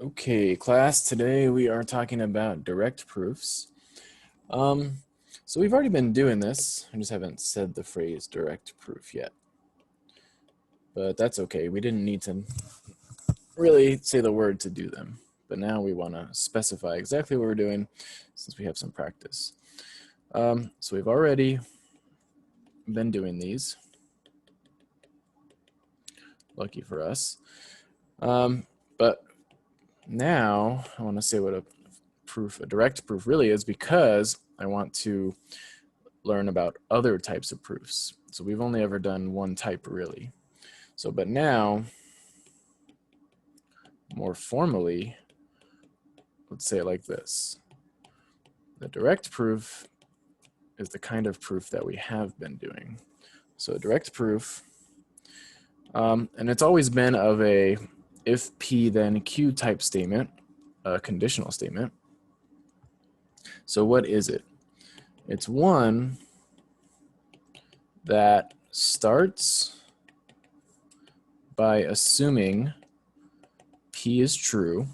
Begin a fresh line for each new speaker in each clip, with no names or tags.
Okay, class, today we are talking about direct proofs. So we've already been doing this. I just haven't said the phrase direct proof yet. But that's okay. We didn't need to really say the word to do them. But now we want to specify exactly what we're doing since we have some practice. So we've already been doing these. Lucky for us. But now I want to say what a direct proof really is, because I want to learn about other types of proofs. So we've only ever done one type really. So, but now, more formally, let's say it like this. The direct proof is the kind of proof that we have been doing. So a direct proof, and it's always been of a if P then Q type statement, a conditional statement. So what is it? It's one that starts by assuming P is true.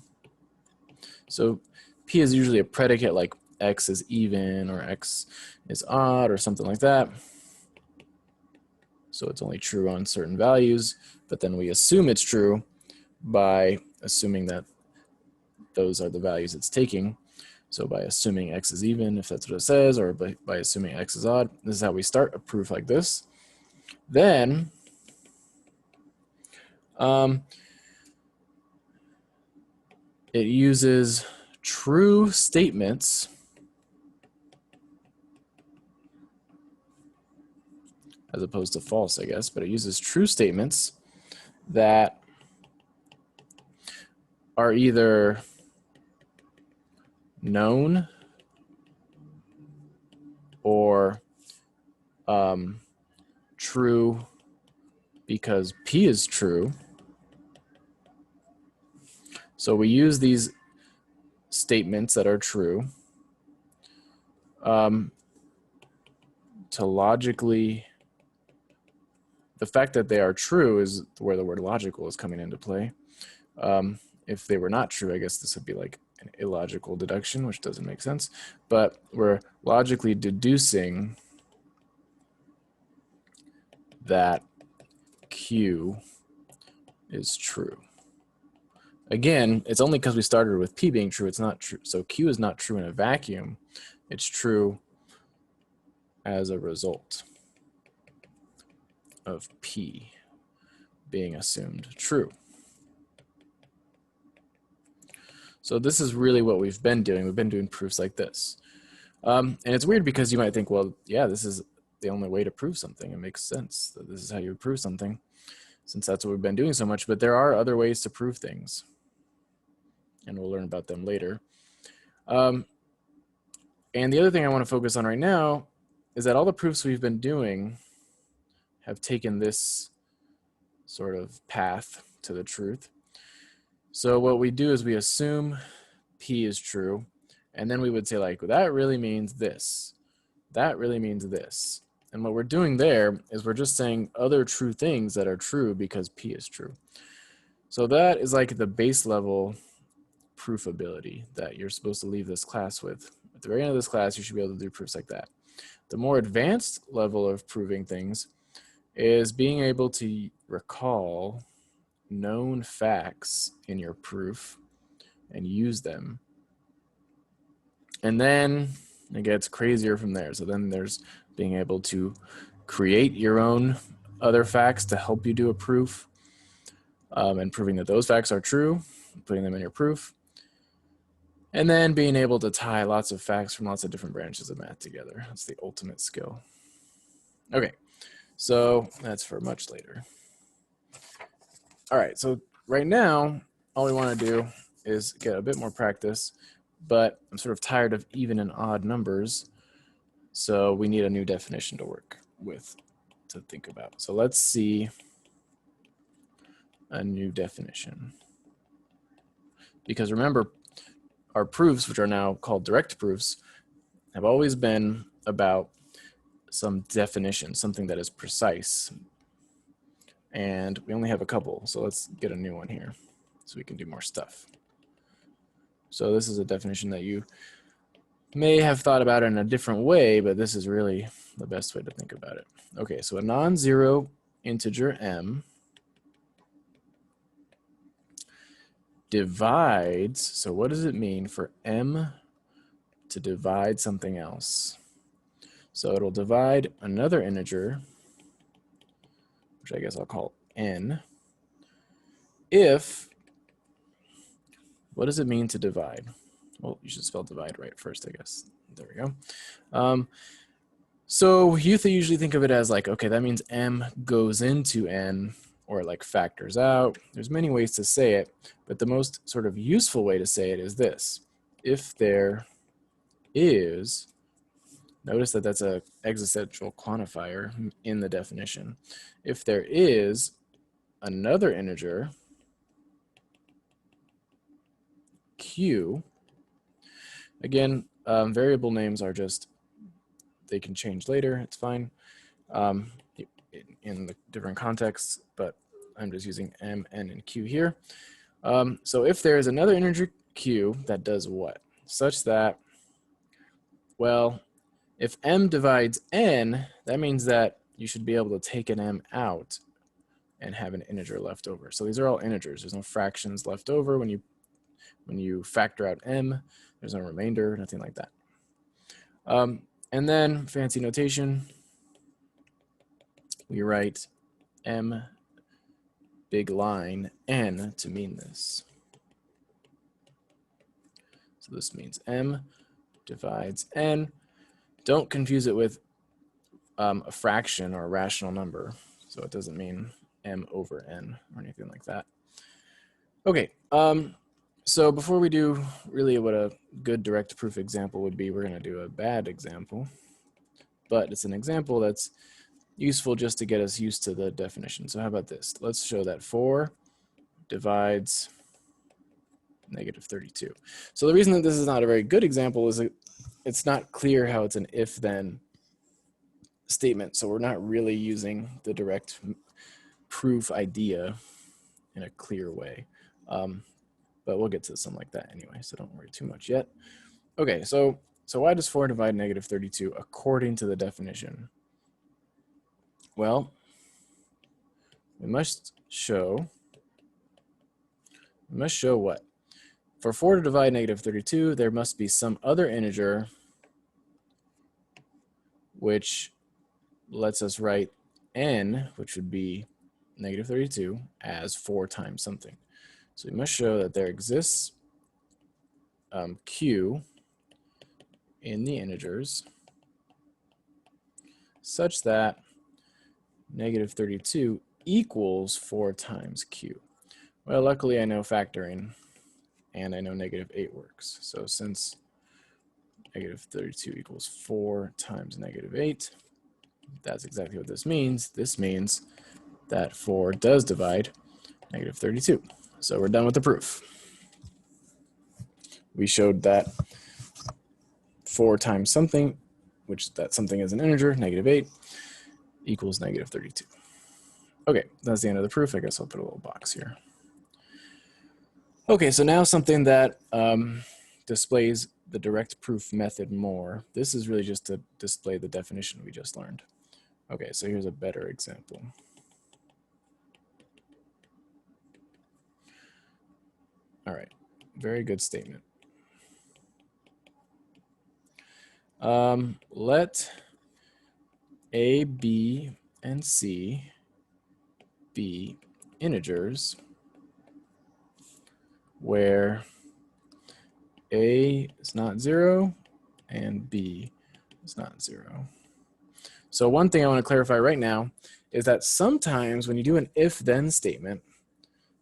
So P is usually a predicate like X is even or X is odd or something like that. So it's only true on certain values, but then we assume it's true by assuming that those are the values it's taking. So by assuming X is even, if that's what it says, or by assuming X is odd, this is how we start a proof like this. Then it uses true statements as opposed to false, I guess, but it uses true statements that are either known or true because P is true. So we use these statements that are true to logically, the fact that they are true is where the word logical is coming into play. If they were not true, I guess this would be like an illogical deduction, which doesn't make sense. But we're logically deducing that Q is true. Again, it's only because we started with P being true, it's not true. So Q is not true in a vacuum. It's true as a result of P being assumed true. So this is really what we've been doing. We've been doing proofs like this. And it's weird because you might think, well, yeah, this is the only way to prove something. It makes sense that this is how you would prove something, since that's what we've been doing so much. But there are other ways to prove things, and we'll learn about them later. And the other thing I want to focus on right now is that all the proofs we've been doing have taken this sort of path to the truth. So what we do is we assume P is true, and then we would say like, well, that really means this. That really means this. And what we're doing there is we're just saying other true things that are true because P is true. So that is like the base level proof ability that you're supposed to leave this class with. At the very end of this class, you should be able to do proofs like that. The more advanced level of proving things is being able to recall known facts in your proof and use them. And then it gets crazier from there. So then there's being able to create your own other facts to help you do a proof, and proving that those facts are true, putting them in your proof, and then being able to tie lots of facts from lots of different branches of math together. That's the ultimate skill. Okay, so that's for much later. All right, so right now, all we want to do is get a bit more practice, but I'm sort of tired of even and odd numbers, so we need a new definition to work with, to think about. So let's see a new definition. Because remember, our proofs, which are now called direct proofs, have always been about some definition, something that is precise. And we only have a couple, so let's get a new one here so we can do more stuff. So this is a definition that you may have thought about in a different way, but this is really the best way to think about it. Okay, so a non-zero integer m divides, so what does it mean for m to divide something else? So it'll divide another integer, which I guess I'll call n, if, what does it mean to divide? Well, you should spell divide right first, I guess. There we go. So you usually think of it as like, okay, that means m goes into n, or it like factors out. There's many ways to say it, but the most sort of useful way to say it is this. If there is, notice that that's an existential quantifier in the definition. If there is another integer, q, again, variable names are just, they can change later, it's fine in the different contexts, but I'm just using m, n, and q here. So if there is another integer q that does what? Such that, well, if m divides n, that means that you should be able to take an m out and have an integer left over. So these are all integers. There's no fractions left over when you factor out m. There's no remainder, nothing like that. And then fancy notation, we write m big line n to mean this. So this means m divides n. Don't confuse it with a fraction or a rational number. So it doesn't mean m over n or anything like that. Okay, so before we do really what a good direct proof example would be, we're going to do a bad example. But it's an example that's useful just to get us used to the definition. So how about this? Let's show that 4 divides negative 32. So the reason that this is not a very good example is it's not clear how it's an if-then statement. So we're not really using the direct proof idea in a clear way. But we'll get to something like that anyway, so don't worry too much yet. Okay, so why does 4 divide negative 32 according to the definition? Well, we must show what? For 4 to divide negative 32, there must be some other integer which lets us write n, which would be negative 32, as 4 times something. So we must show that there exists q in the integers such that negative 32 equals 4 times q. Well, luckily I know factoring and I know negative 8 works. So since negative 32 equals 4 times negative 8, that's exactly what this means. This means that 4 does divide negative 32. So we're done with the proof. We showed that 4 times something, which that something is an integer, negative 8, equals negative 32. Okay, that's the end of the proof. I guess I'll put a little box here. Okay, so now something that displays the direct proof method more. This is really just to display the definition we just learned. Okay, so here's a better example. All right, very good statement. Let A, B, and C be integers where A is not 0 and B is not 0. So one thing I want to clarify right now is that sometimes when you do an if-then statement,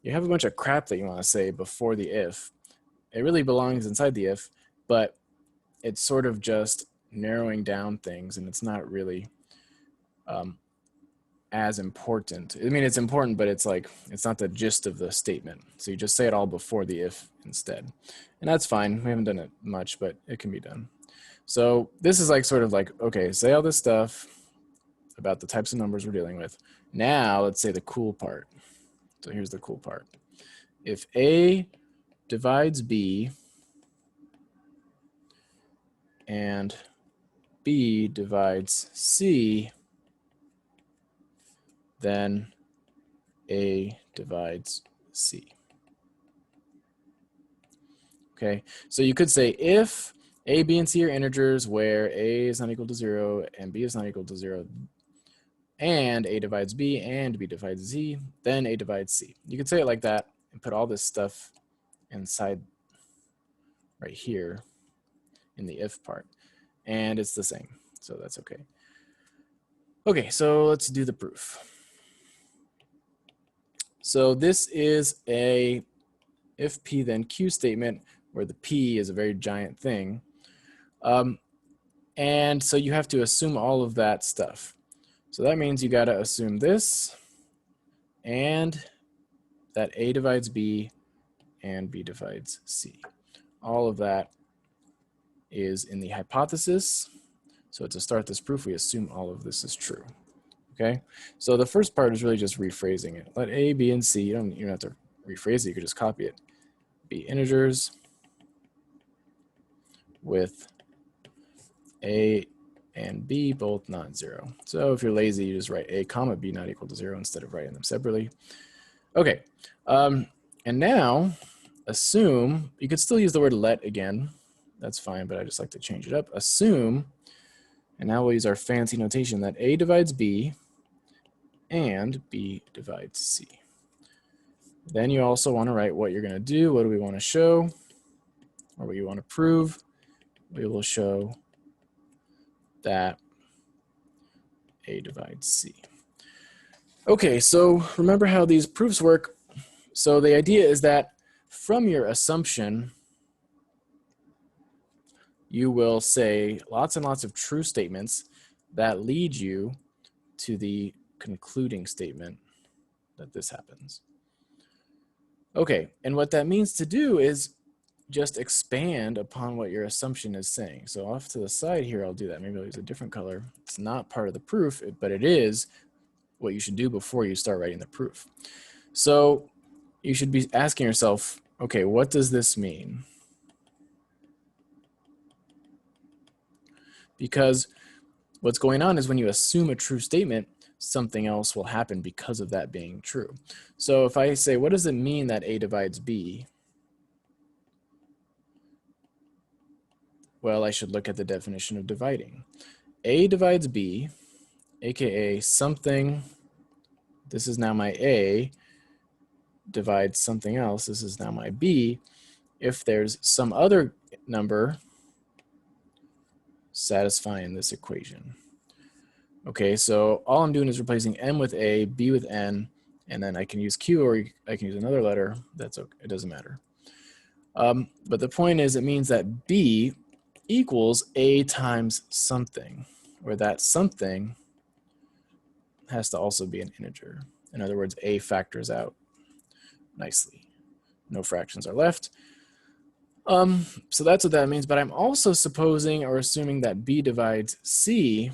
you have a bunch of crap that you want to say before the if. It really belongs inside the if, but it's sort of just narrowing down things, and it's not really as important. I mean, it's important, but it's like, it's not the gist of the statement. So you just say it all before the if instead. And that's fine. We haven't done it much, but it can be done. So this is like sort of like, okay, say all this stuff about the types of numbers we're dealing with. Now let's say the cool part. So here's the cool part. If A divides B, and B divides C, then A divides C. Okay, so you could say if A, B, and C are integers where A is not equal to 0 and B is not equal to 0, and A divides B and B divides Z, then A divides C. You could say it like that and put all this stuff inside right here in the if part, and it's the same, so that's okay. Okay, so let's do the proof. So this is a if P then Q statement where the P is a very giant thing. And so you have to assume all of that stuff. So that means you got to assume this and that A divides B and B divides C. All of that is in the hypothesis. So to start this proof, we assume all of this is true. Okay, so the first part is really just rephrasing it. Let A, B, and C, you don't have to rephrase it, you could just copy it, be integers with A and B both not 0. So if you're lazy, you just write A comma B not equal to 0 instead of writing them separately. Okay, and now assume, you could still use the word let again, that's fine, but I just like to change it up. Assume, and now we'll use our fancy notation that A divides B and B divides C. Then you also want to write what you're going to do. What do we want to show? Or what you want to prove? We will show that A divides C. Okay, so remember how these proofs work. So the idea is that from your assumption, you will say lots and lots of true statements that lead you to the concluding statement that this happens. Okay, and what that means to do is just expand upon what your assumption is saying. So off to the side here, I'll do that. Maybe I'll use a different color. It's not part of the proof, but it is what you should do before you start writing the proof. So you should be asking yourself, okay, what does this mean? Because what's going on is when you assume a true statement, something else will happen because of that being true. So if I say, what does it mean that A divides B? Well, I should look at the definition of dividing. A divides B, aka something, this is now my A, divides something else, this is now my B, if there's some other number satisfying this equation. Okay, so all I'm doing is replacing M with A, B with N, and then I can use Q or I can use another letter. That's okay, it doesn't matter. But the point is it means that B equals A times something, where that something has to also be an integer. In other words, A factors out nicely. No fractions are left. So that's what that means, but I'm also supposing or assuming that B divides C.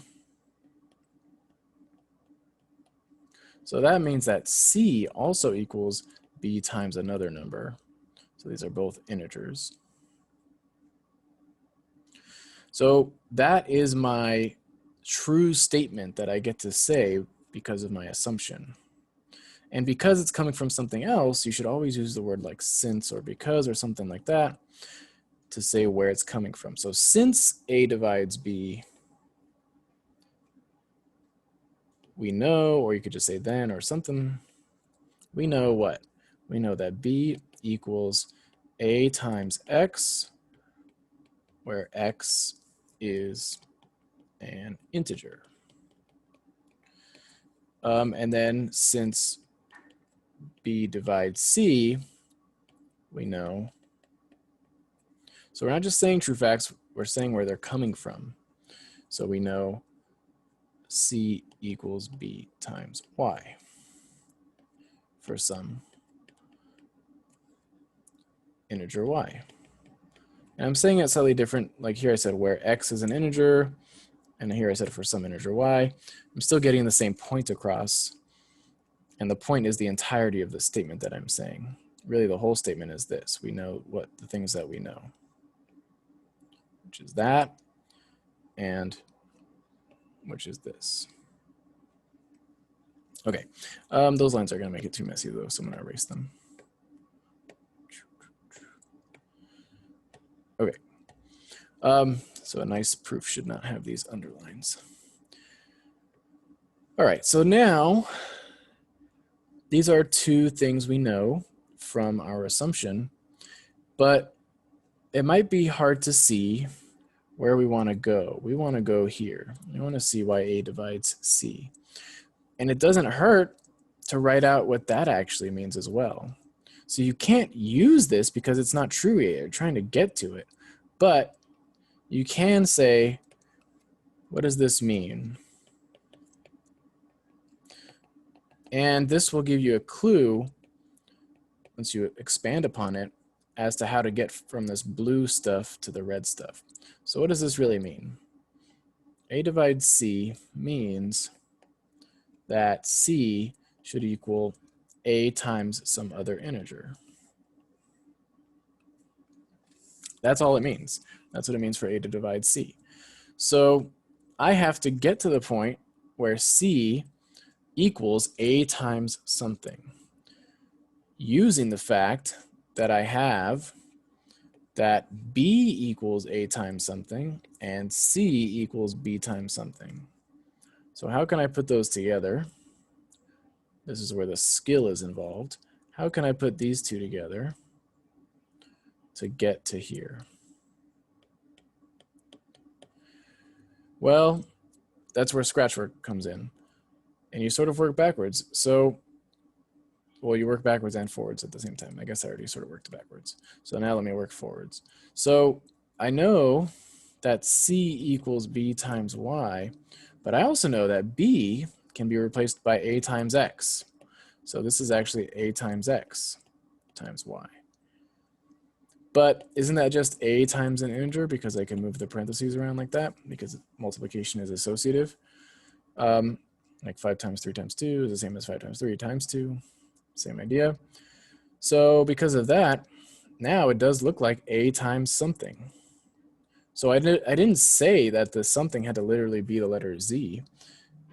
So that means that C also equals B times another number. So these are both integers. So that is my true statement that I get to say because of my assumption. And because it's coming from something else, you should always use the word like since or because or something like that to say where it's coming from. So since A divides B, we know, or you could just say then or something, we know what? We know that B equals A times X, where X is an integer. And then since B divides C, we know. So we're not just saying true facts, we're saying where they're coming from. So we know C equals B times Y for some integer Y. And I'm saying it slightly different. Like here I said where X is an integer, and here I said for some integer Y. I'm still getting the same point across. And the point is the entirety of the statement that I'm saying. Really, the whole statement is this. We know what the things that we know, which is that. and which is this. Okay, those lines are going to make it too messy though, so I'm going to erase them. Okay, so a nice proof should not have these underlines. All right, so now these are two things we know from our assumption, but it might be hard to see where we want to go. We want to go here. We want to see why A divides C. And it doesn't hurt to write out what that actually means as well. So you can't use this because it's not true yet. You're trying to get to it. But you can say, what does this mean? And this will give you a clue, once you expand upon it, as to how to get from this blue stuff to the red stuff. So what does this really mean? A divides C means that C should equal A times some other integer. That's all it means. That's what it means for A to divide C. So I have to get to the point where C equals A times something, using the fact that I have that B equals A times something and C equals B times something. So how can I put those together? This is where the skill is involved. How can I put these two together to get to here? Well, that's where scratch work comes in. And you sort of work backwards. So, well, you work backwards and forwards at the same time. I guess I already sort of worked backwards. So now let me work forwards. So I know that C equals B times Y, but I also know that B can be replaced by A times X. So this is actually A times X times Y. But isn't that just A times an integer because I can move the parentheses around like that because multiplication is associative? Like 5 times 3 times 2 is the same as 5 times 3 times 2. Same idea. So because of that, now it does look like A times something. So I didn't say that the something had to literally be the letter Z.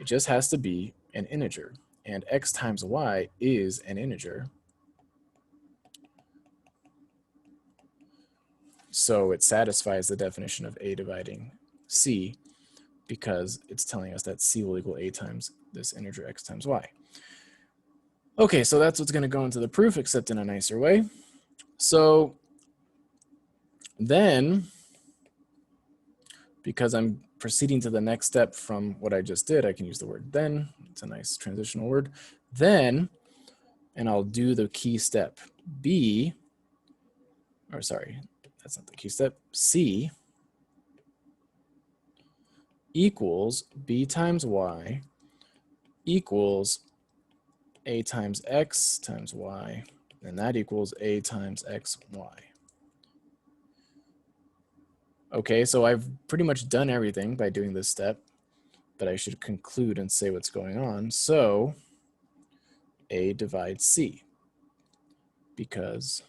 It just has to be an integer. And X times Y is an integer. So it satisfies the definition of A dividing C because it's telling us that C will equal A times this integer X times Y. Okay, so that's what's going to go into the proof, except in a nicer way. So then, because I'm proceeding to the next step from what I just did, I can use the word then. It's a nice transitional word. Then, and I'll do the key step. B, or sorry, that's not the key step. C equals B times Y equals A times X times Y, and that equals A times X, Y. Okay, so I've pretty much done everything by doing this step, but I should conclude and say what's going on. So A divides C because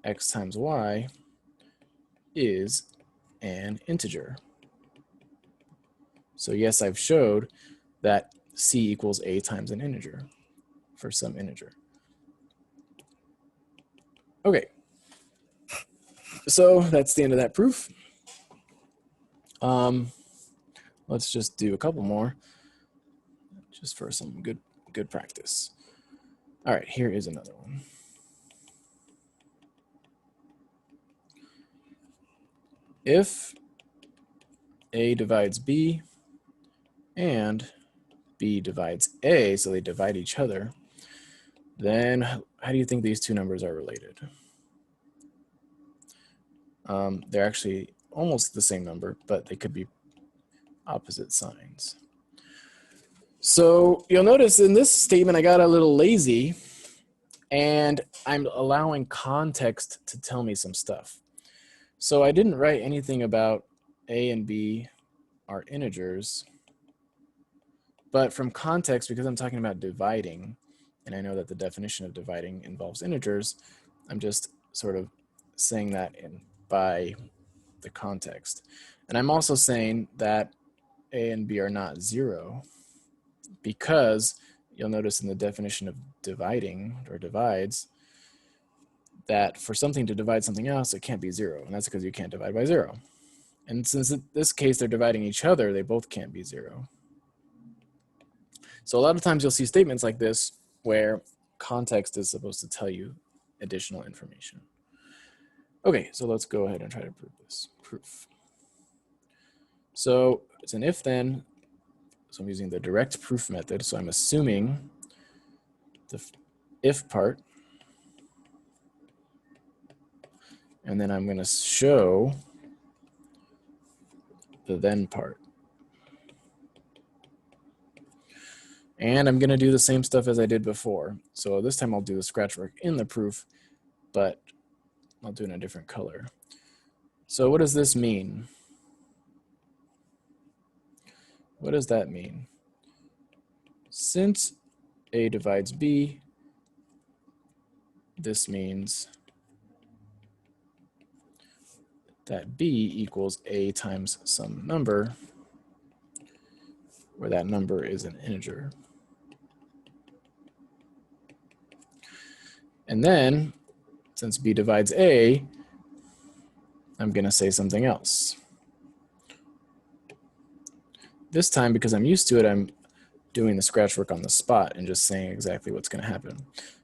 X times Y is an integer. So yes, I've showed that C equals A times an integer for some integer. Okay, so that's the end of that proof. Let's just do a couple more just for some good practice. All right, here is another one. If A divides B and B divides A, so they divide each other, then how do you think these two numbers are related? They're actually almost the same number, but they could be opposite signs. So you'll notice in this statement, I got a little lazy and I'm allowing context to tell me some stuff. So I didn't write anything about A and B are integers, but from context, because I'm talking about dividing, and I know that the definition of dividing involves integers, I'm just sort of saying that by the context. And I'm also saying that A and B are not 0 because you'll notice in the definition of dividing or divides that for something to divide something else, it can't be 0. And that's because you can't divide by 0. And since in this case they're dividing each other, they both can't be 0. So a lot of times you'll see statements like this where context is supposed to tell you additional information. Okay, so let's go ahead and try to prove this. Proof. So it's an if then. So I'm using the direct proof method. So I'm assuming the if part. And then I'm going to show the then part. And I'm going to do the same stuff as I did before. So this time I'll do the scratch work in the proof, but I'll do it in a different color. So what does this mean? What does that mean? Since A divides B, this means that B equals A times some number, where that number is an integer. And then, since B divides A, I'm going to say something else. This time, because I'm used to it, I'm doing the scratch work on the spot and just saying exactly what's going to happen.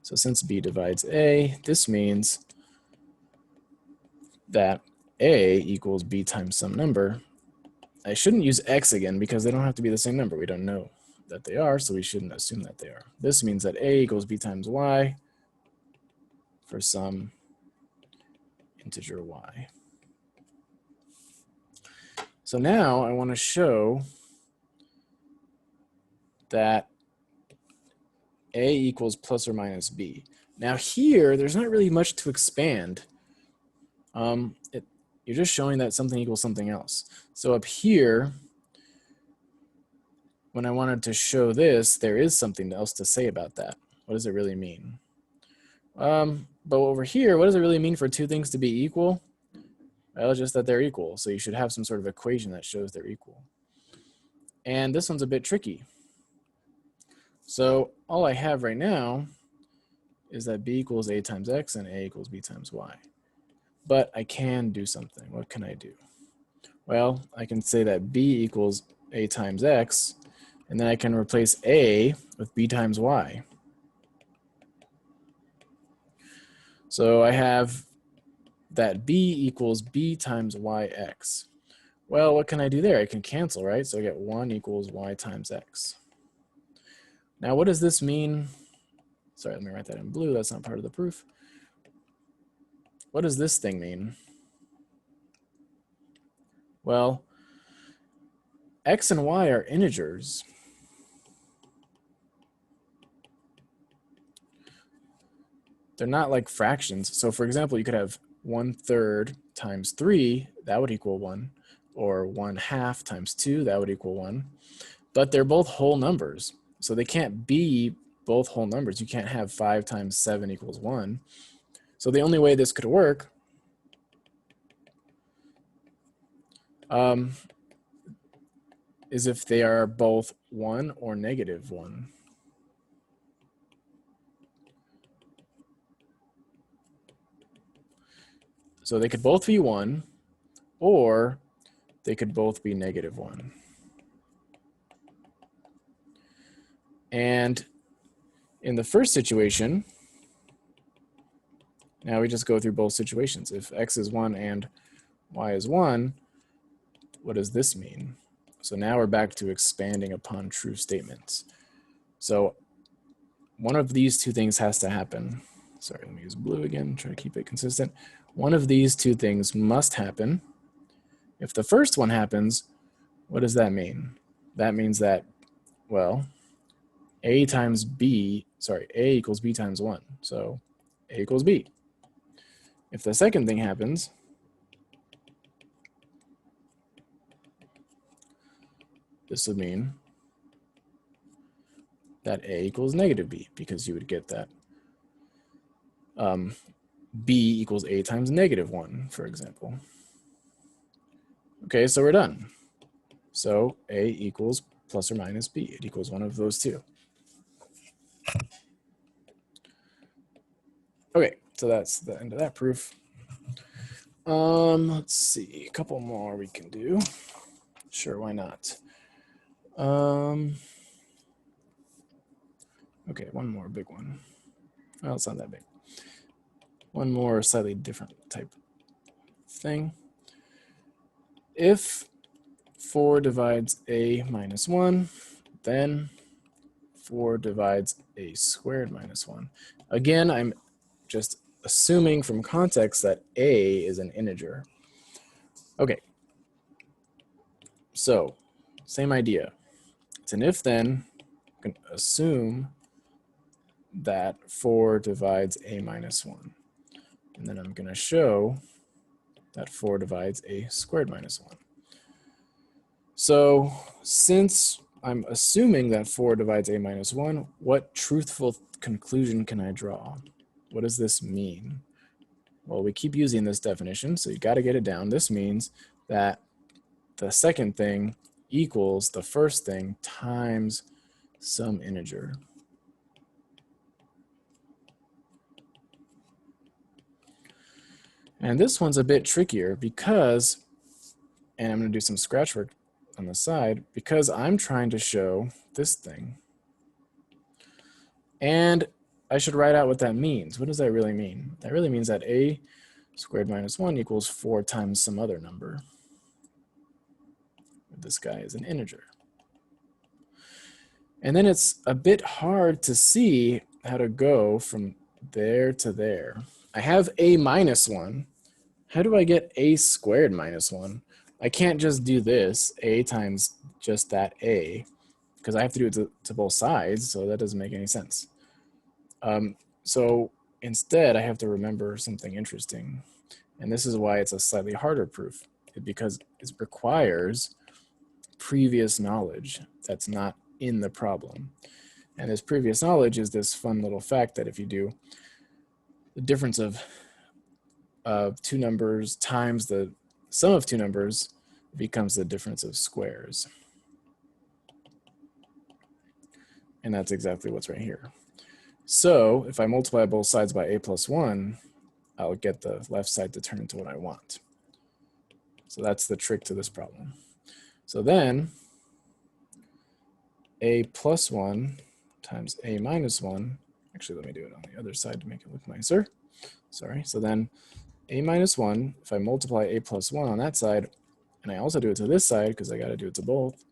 So since B divides A, this means that A equals B times some number. I shouldn't use X again because they don't have to be the same number. We don't know that they are, so we shouldn't assume that they are. This means that A equals B times Y for some integer Y. So now I want to show that A equals plus or minus B. Now here, there's not really much to expand. You're just showing that something equals something else. So up here, when I wanted to show this, there is something else to say about that. What does it really mean? But over here, what does it really mean for two things to be equal? Well, just that they're equal. So you should have some sort of equation that shows they're equal. And this one's a bit tricky. So all I have right now is that B equals A times X and A equals B times Y. But I can do something. What can I do? Well, I can say that B equals A times X, and then I can replace A with B times Y. So I have that B equals B times YX. Well, what can I do there? I can cancel, right? So I get 1 equals Y times X. Now, what does this mean? Sorry, let me write that in blue. That's not part of the proof. What does this thing mean? Well, X and Y are integers. They're not like fractions. So for example, you could have 1/3 times 3, that would equal 1, or 1/2 times 2, that would equal 1. But they're both whole numbers. So they can't be both whole numbers. You can't have 5 times 7 equals 1. So the only way this could work is if they are both 1 or -1. So they could both be 1, or they could both be -1. And in the first situation, now we just go through both situations. If X is 1 and Y is 1, what does this mean? So now we're back to expanding upon true statements. So one of these two things has to happen. Sorry, let me use blue again, try to keep it consistent. One of these two things must happen. If the first one happens, what does that mean? That means that, well, A equals B times 1. So A equals B. If the second thing happens, this would mean that A equals -B, because you would get that B equals A times -1, for example. Okay, so we're done. So A equals plus or minus B. It equals one of those two. Okay, so that's the end of that proof. Let's see, a couple more we can do. Sure, why not? Okay, one more big one. Well, it's not that big. One more slightly different type thing. If 4 divides a minus 1, then 4 divides a squared minus 1. Again, I'm just assuming from context that a is an integer. Okay, so same idea. It's an if then. I can assume that 4 divides a minus 1. And then I'm going to show that 4 divides a squared minus 1. So since I'm assuming that 4 divides a minus 1, what truthful conclusion can I draw? What does this mean? Well, we keep using this definition, so you got to get it down. This means that the second thing equals the first thing times some integer. And this one's a bit trickier because, and I'm going to do some scratch work on the side, because I'm trying to show this thing. And I should write out what that means. What does that really mean? That really means that a squared minus 1 equals 4 times some other number. This guy is an integer. And then it's a bit hard to see how to go from there to there. I have a minus 1. How do I get a squared minus 1? I can't just do this, a times just that a, because I have to do it to both sides, so that doesn't make any sense. So instead, I have to remember something interesting. And this is why it's a slightly harder proof, because it requires previous knowledge that's not in the problem. And this previous knowledge is this fun little fact that if you do the difference of two numbers times the sum of two numbers, it becomes the difference of squares. And that's exactly what's right here. So if I multiply both sides by a plus 1, I'll get the left side to turn into what I want. So that's the trick to this problem. So then a plus 1 times a minus 1, actually let me do it on the other side to make it look nicer. Sorry, so then a minus 1, if I multiply a plus 1 on that side, and I also do it to this side because I got to do it to both,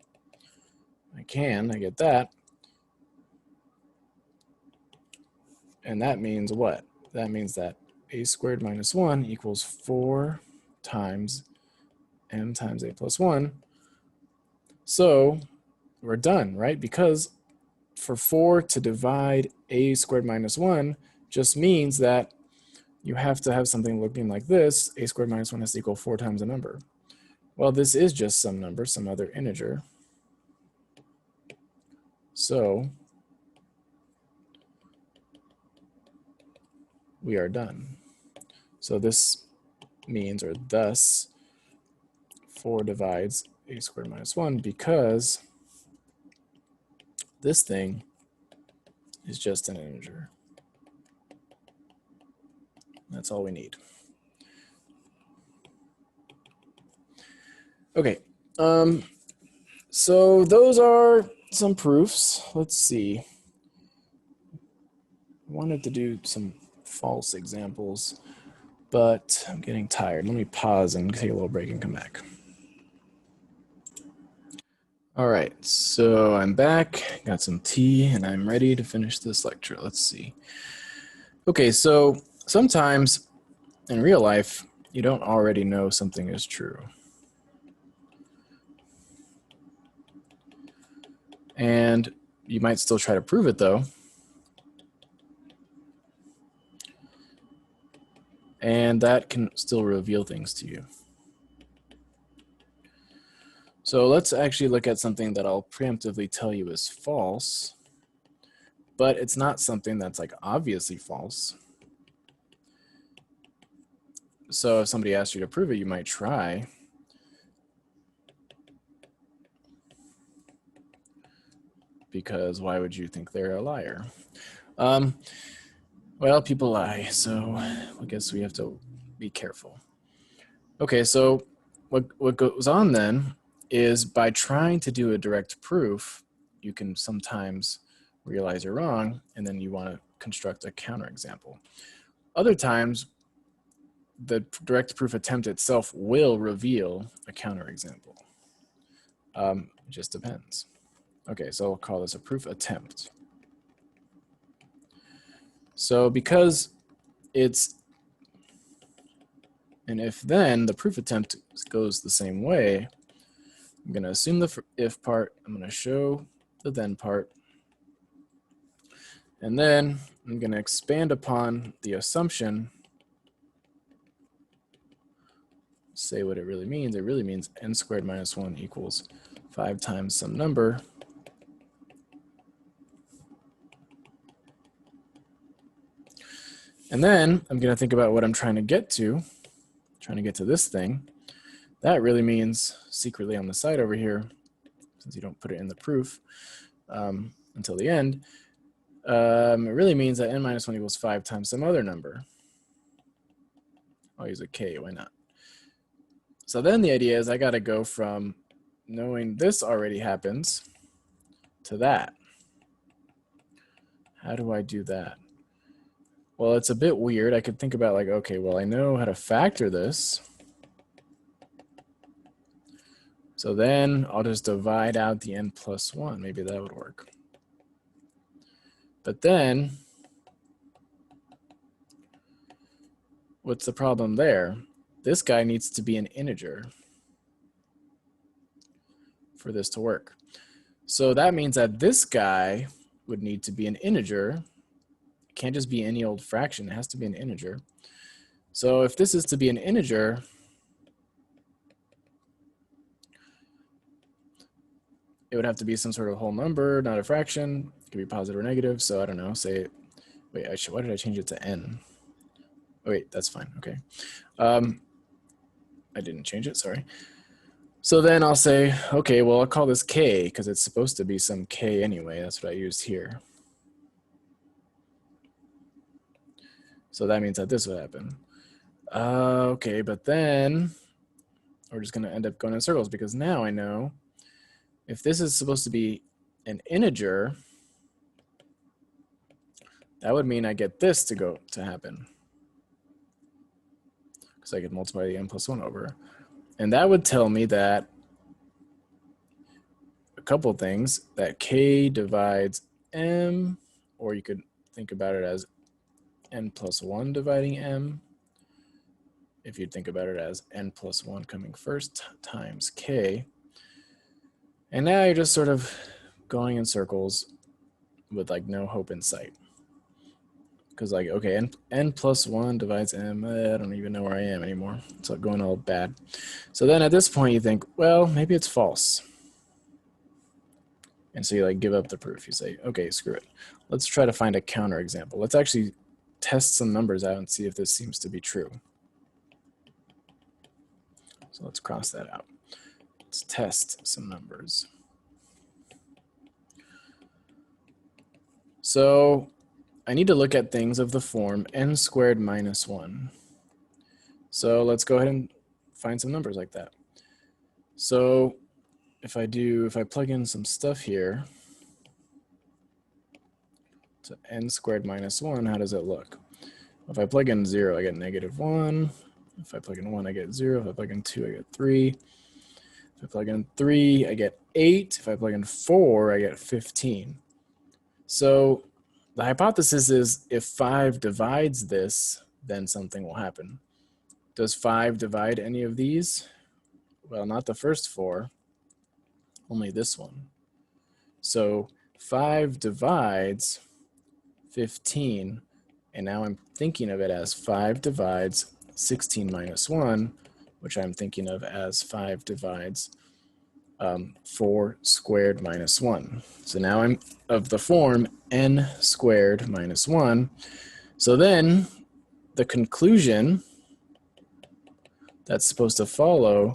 I get that. And that means what? That means that a squared minus 1 equals 4 times m times a plus 1. So we're done, right? Because for 4 to divide a squared minus 1 just means that you have to have something looking like this. A squared minus 1 has to equal 4 times a number. Well, this is just some number, some other integer. So we are done. So this means, or thus, 4 divides a squared minus 1 because this thing is just an integer. That's all we need. Okay, so those are some proofs. Let's see. I wanted to do some false examples, but I'm getting tired. Let me pause and take a little break and come back. All right, so I'm back, got some tea, and I'm ready to finish this lecture. Let's see. Okay, so sometimes in real life, you don't already know something is true. And you might still try to prove it though. And that can still reveal things to you. So let's actually look at something that I'll preemptively tell you is false, but it's not something that's like obviously false. So if somebody asks you to prove it, you might try. because why would you think they're a liar? Well, people lie, so I guess we have to be careful. Okay, so what goes on then is by trying to do a direct proof, you can sometimes realize you're wrong, and then you want to construct a counterexample. Other times, the direct proof attempt itself will reveal a counterexample. It just depends. Okay, so I'll call this a proof attempt. So because it's an if then, the proof attempt goes the same way. I'm going to assume the if part. I'm going to show the then part. And then I'm going to expand upon the assumption, say what it really means. It really means n squared minus 1 equals 5 times some number. And then I'm going to think about what I'm trying to get to this thing. That really means secretly on the side over here, since you don't put it in the proof until the end, it really means that n minus 1 equals 5 times some other number. I'll use a k, why not? So then the idea is I got to go from knowing this already happens to that. How do I do that? Well, it's a bit weird. I could think about like, okay, well, I know how to factor this. So then I'll just divide out the n plus 1. Maybe that would work. But then, what's the problem there? This guy needs to be an integer for this to work. So that means that this guy would need to be an integer. It can't just be any old fraction. It has to be an integer. So if this is to be an integer, it would have to be some sort of whole number, not a fraction. It could be positive or negative. So I don't know, say, wait, why did I change it to n? Oh, wait, that's fine, okay. I didn't change it, sorry. So then I'll say, okay, well, I'll call this k because it's supposed to be some k anyway. That's what I used here. So that means that this would happen. Okay, but then we're just gonna end up going in circles because now I know if this is supposed to be an integer, that would mean I get this to happen. Because I could multiply the n plus 1 over. And that would tell me that a couple things, that k divides m, or you could think about it as n plus 1 dividing m, if you'd think about it as n plus 1 coming first times k. And now you're just sort of going in circles with like no hope in sight. Because like, okay, n plus 1 divides m, I don't even know where I am anymore. It's like going all bad. So then at this point you think, well, maybe it's false. And so you like give up the proof. You say, okay, screw it. Let's try to find a counterexample. Let's actually test some numbers out and see if this seems to be true. So let's cross that out. Let's test some numbers. So I need to look at things of the form n squared minus 1. So let's go ahead and find some numbers like that. So if I plug in some stuff here to n squared minus 1, how does it look? If I plug in 0, I get -1. If I plug in 1, I get 0. If I plug in 2, I get 3. If I plug in 3, I get 8. If I plug in 4, I get 15. So the hypothesis is if 5 divides this, then something will happen. Does 5 divide any of these? Well, not the first 4, only this one. So 5 divides 15, and now I'm thinking of it as 5 divides 16 minus 1, which I'm thinking of as 5 divides 4 squared minus 1. So now I'm of the form n squared minus 1. So then the conclusion that's supposed to follow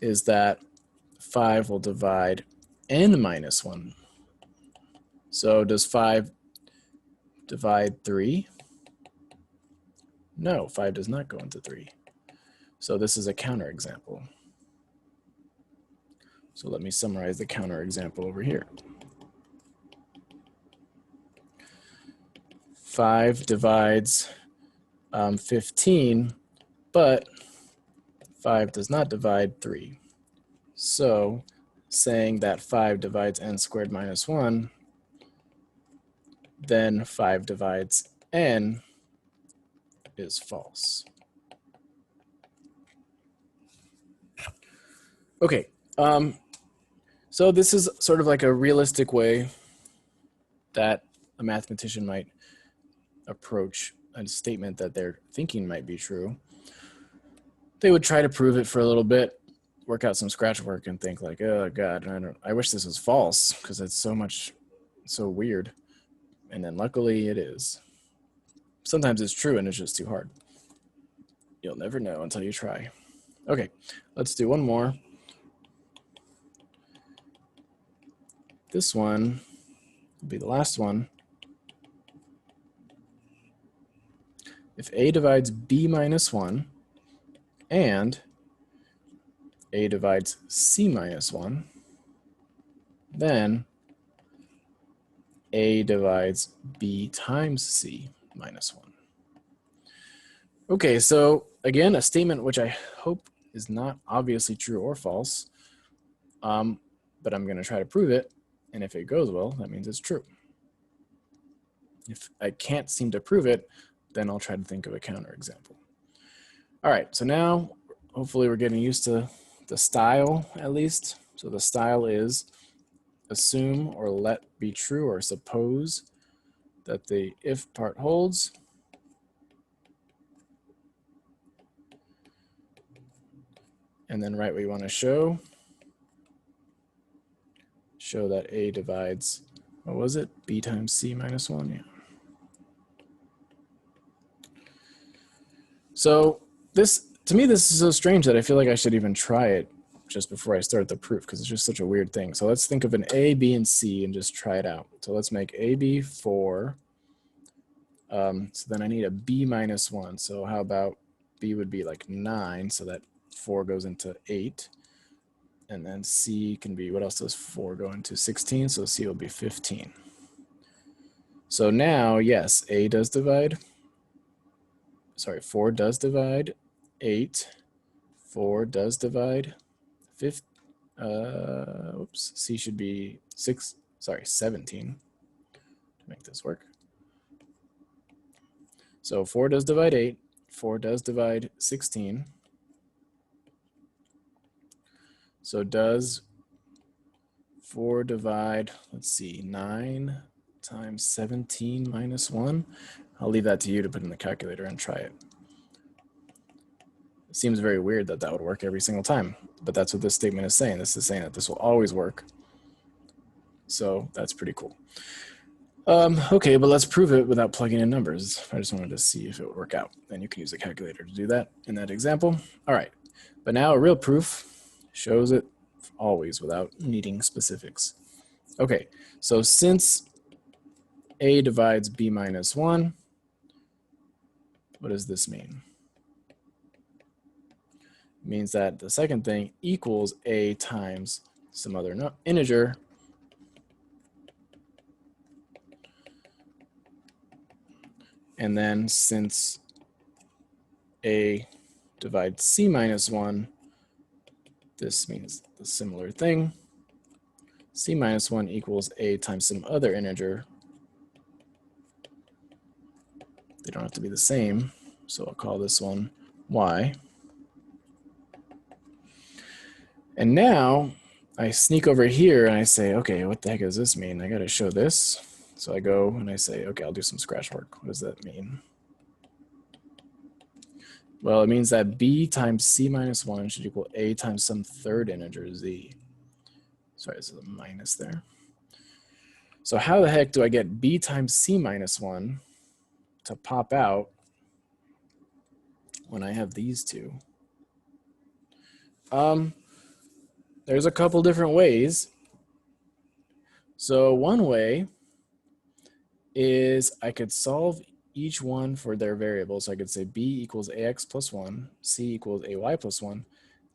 is that 5 will divide n minus 1. So does 5 divide 3? No, 5 does not go into 3. So this is a counterexample. So let me summarize the counterexample over here. 5 divides 15, but 5 does not divide 3. So saying that 5 divides n squared minus 1, then 5 divides n is false. Okay, so this is sort of like a realistic way that a mathematician might approach a statement that they're thinking might be true. They would try to prove it for a little bit, work out some scratch work, and think like, oh God, I wish this was false because it's so weird. And then luckily it is. Sometimes it's true and it's just too hard. You'll never know until you try. Okay, let's do one more. This one will be the last one. If a divides b minus 1 and a divides c minus 1, then a divides b times c minus 1. Okay, so again, a statement which I hope is not obviously true or false, but I'm going to try to prove it. And if it goes well, that means it's true. If I can't seem to prove it, then I'll try to think of a counterexample. All right, so now hopefully we're getting used to the style at least. So the style is assume or let be true or suppose that the if part holds. And then write what you want to show. Show that a divides, what was it? B times c minus 1, yeah. So to me, this is so strange that I feel like I should even try it just before I start the proof because it's just such a weird thing. So let's think of an A, B, and C and just try it out. So let's make A, B 4. So then I need a B minus 1. So how about B would be like 9, so that 4 goes into 8. And then C can be, what else does 4 go into? 16, so C will be 15. So now, yes, A does divide. Sorry, 4 does divide 8. 4 does divide 5. Oops, C should be 17 to make this work. So 4 does divide 8. 4 does divide 16. So does 4 divide, let's see, 9 times 17 minus 1? I'll leave that to you to put in the calculator and try it. It seems very weird that that would work every single time, but that's what this statement is saying. This is saying that this will always work. So that's pretty cool. Okay, but let's prove it without plugging in numbers. I just wanted to see if it would work out. And you can use the calculator to do that in that example. All right, but now a real proof shows it always without needing specifics. Okay, so since A divides B minus 1, what does this mean? It means that the second thing equals A times some other integer. And then since A divides C minus 1, this means the similar thing. C minus 1 equals A times some other integer. They don't have to be the same, so I'll call this one Y. And now I sneak over here and I say, okay, what the heck does this mean? I got to show this. So I go and I say, okay, I'll do some scratch work. What does that mean? Well, it means that B times C minus 1 should equal A times some third integer, Z. Sorry, there's a minus there. So how the heck do I get B times C minus 1 to pop out when I have these two? There's a couple different ways. So one way is I could solve each one for their variables. So I could say b equals ax plus 1, c equals ay plus 1.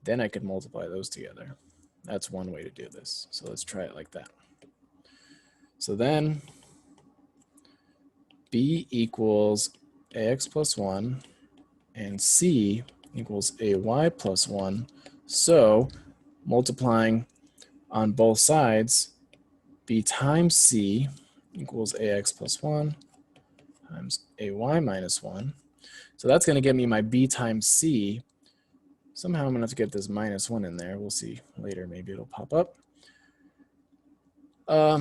Then I could multiply those together. That's one way to do this. So let's try it like that. So then b equals ax plus 1 and c equals ay plus 1. So multiplying on both sides, b times c equals ax plus 1 times ay minus 1. So that's going to give me my b times c. Somehow I'm going to have to get this minus 1 in there. We'll see later. Maybe it'll pop up.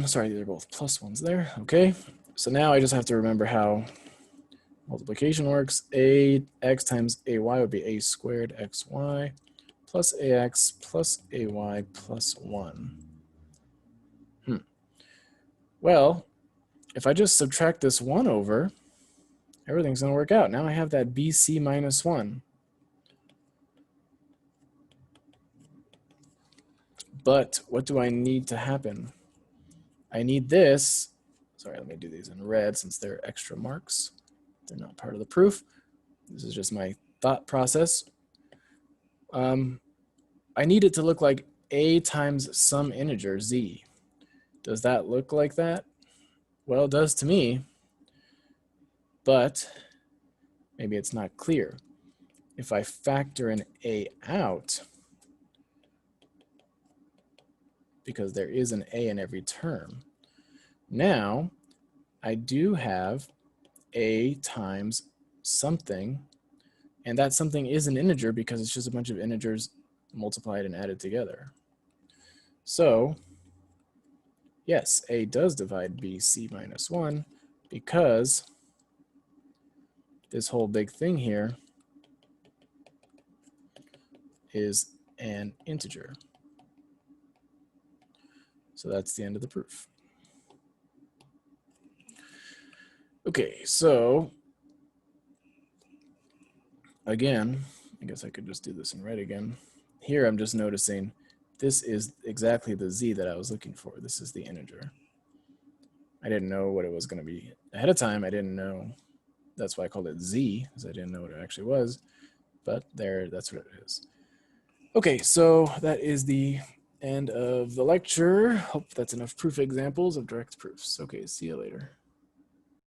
Sorry, these are both plus 1s there. Okay. So now I just have to remember how multiplication works. Ax times ay would be a squared xy plus ax plus ay plus 1. Well, if I just subtract this 1 over, everything's going to work out. Now I have that bc minus 1. But what do I need to happen? I need this. Sorry, let me do these in red since they're extra marks. They're not part of the proof. This is just my thought process. I need it to look like a times some integer, z. Does that look like that? Well, it does to me, but maybe it's not clear. If I factor an a out, because there is an a in every term, now I do have a times something, and that something is an integer because it's just a bunch of integers multiplied and added together. So yes, a does divide bc minus 1 because this whole big thing here is an integer. So that's the end of the proof. Okay, so again, I guess I could just do this in red again. Here I'm just noticing this is exactly the z that I was looking for. This is the integer. I didn't know what it was going to be ahead of time. I didn't know. That's why I called it z, because I didn't know what it actually was. But there, that's what it is. Okay, so that is the end of the lecture. Hope that's enough proof examples of direct proofs. Okay, see you later.